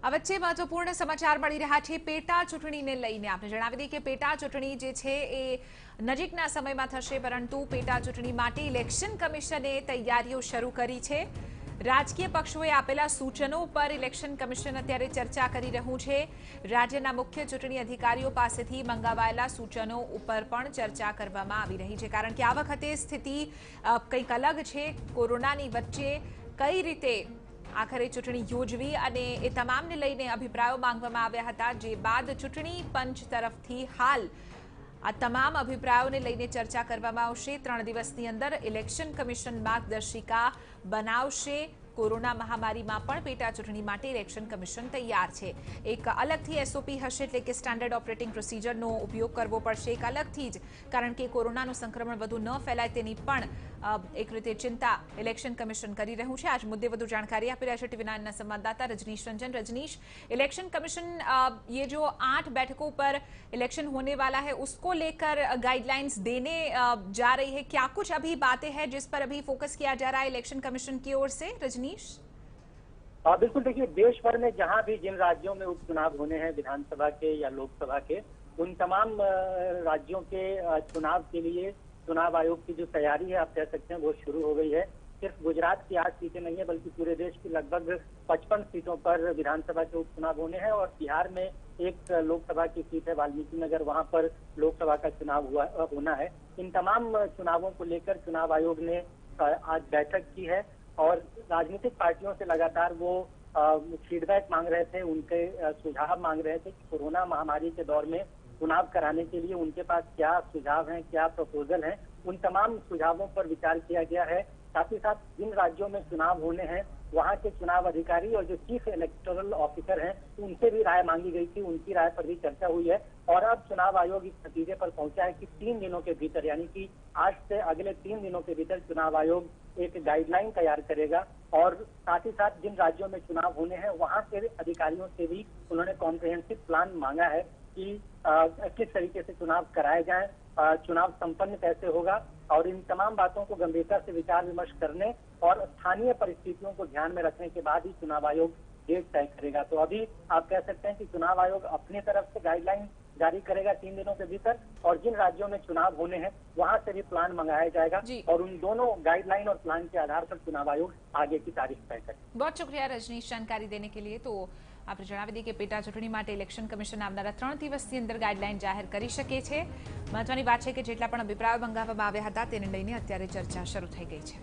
આ વચ્ચે મહત્વપૂર્ણ સમાચાર મળી રહ્યા છે પેટા ચૂંટણીને લઈને। આપણે જણાવી દઈએ કે પેટા ચૂંટણી જે છે એ નજીકના સમયમાં થશે, પરંતુ પેટા ચૂંટણી માટે ઇલેક્શન કમિશને તૈયારીઓ શરૂ કરી છે। રાજકીય પક્ષોએ આપેલા સૂચનો પર ઇલેક્શન કમિશન અત્યારે ચર્ચા કરી રહ્યું છે। રાજ્યના મુખ્ય ચૂંટણી અધિકારીઓ પાસેથી મંગાવાયેલા સૂચનો ઉપર પણ ચર્ચા કરવામાં આવી રહી છે, કારણ કે આ વખતે સ્થિતિ કંઈક અલગ છે। કોરોનાની વચ્ચે કઈ રીતે આખરે ચૂંટણી યોજવી અને એ તમામને લઈને અભિપ્રાયો માંગવામાં આવ્યા હતા, જે બાદ ચૂંટણી પંચ તરફથી હાલ આ તમામ અભિપ્રાયોને લઈને ચર્ચા કરવામાં આવશે। 3 દિવસની અંદર ઇલેક્શન કમિશન માર્ગદર્શિકા બનાવશે। કોરોના મહામારીમાં પણ પેટા ચૂંટણી માટે ઇલેક્શન કમિશન તૈયાર છે। એક અલગથી એસઓપી હશે, એટલે કે સ્ટાન્ડર્ડ ઓપરેટિંગ પ્રોસિજરનો ઉપયોગ કરવો પડશે એક અલગથી જ, કારણ કે કોરોનાનું સંક્રમણ વધુ ન ફેલાય તેની પણ એક રીતે चिंता इलेक्शन कमिशन કરી રહ્યું છે। आज मुद्दे વધુ जानकारी આપી રહ્યા છે ટીવી9 संवाददाता रजनीश रंजन। रजनीश, इलेक्शन कमिशन ये जो 8 बैठकों पर इलेक्शन होने वाला है उसको लेकर गाइडलाइंस देने जा रही है, क्या कुछ अभी बातें हैं जिस पर अभी फोकस किया जा रहा है इलेक्शन कमिशन की ओर से? रजनीश, बिल्कुल, देखिए देश भर में जहां भी जिन राज्यों में उपचुनाव होने हैं, विधानसभा के या लोकसभा के, उन तमाम राज्यों के चुनाव के लिए चुनाव आयोग की जो तैयारी है, आप कह सकते हैं वो शुरू हो गई है। सिर्फ गुजरात की 8 सीटें नहीं है, बल्कि पूरे देश की लगभग 55 सीटों पर विधानसभा के उपचुनाव होने हैं। और बिहार में एक लोकसभा की सीट है वाल्मीकि नगर, वहां पर लोकसभा का चुनाव होना है। इन तमाम चुनावों को लेकर चुनाव आयोग ने आज बैठक की है और राजनीतिक पार्टियों से लगातार वो फीडबैक मांग रहे थे, उनके सुझाव मांग रहे थे कि कोरोना महामारी के दौर में चुनाव कराने के लिए उनके पास क्या सुझाव हैं, क्या प्रपोजल हैं। उन तमाम सुझावों पर विचार किया गया है। साथ ही साथ जिन राज्यों में चुनाव होने हैं वहां के चुनाव अधिकारी और जो चीफ इलेक्टोरल ऑफिसर हैं उनसे भी राय मांगी गई थी, उनकी राय पर भी चर्चा हुई है। और अब चुनाव आयोग इस नतीजे पर पहुंचा है कि 3 दिनों के भीतर, यानी कि आज से अगले 3 दिनों के भीतर चुनाव आयोग एक गाइडलाइन तैयार करेगा। और साथ ही साथ जिन राज्यों में चुनाव होने हैं वहां के अधिकारियों से भी उन्होंने कॉम्प्रिहेंसिव प्लान मांगा है कि किस तरीके से चुनाव कराए जाएं, चुनाव संपन्न कैसे होगा। और इन तमाम बातों को गंभीरता से विचार विमर्श करने और स्थानीय परिस्थितियों को ध्यान में रखने के बाद ही चुनाव आयोग डेट तय करेगा। तो अभी आप कह सकते हैं कि चुनाव आयोग अपनी तरफ से गाइडलाइन जारी करेगा 3 दिनों के भीतर, और जिन राज्यों में चुनाव होने हैं वहां से भी प्लान मंगाया जाएगा और उन दोनों गाइडलाइन और प्लान के आधार पर चुनाव आयोग आगे की तारीख तय करेगा। बहुत शुक्रिया रजनीश जानकारी देने के लिए। तो આપણે જણાવી દઈએ કે પેટા ચૂંટણી માટે ઇલેક્શન કમિશન આવનારા 3 દિવસની અંદર ગાઈડલાઈન જાહેર કરી શકે છે। મહત્વની વાત છે કે જેટલા પણ અભિપ્રાયો મંગાવવામાં આવ્યા હતા તેને લઈને અત્યારે ચર્ચા શરૂ થઈ ગઈ છે।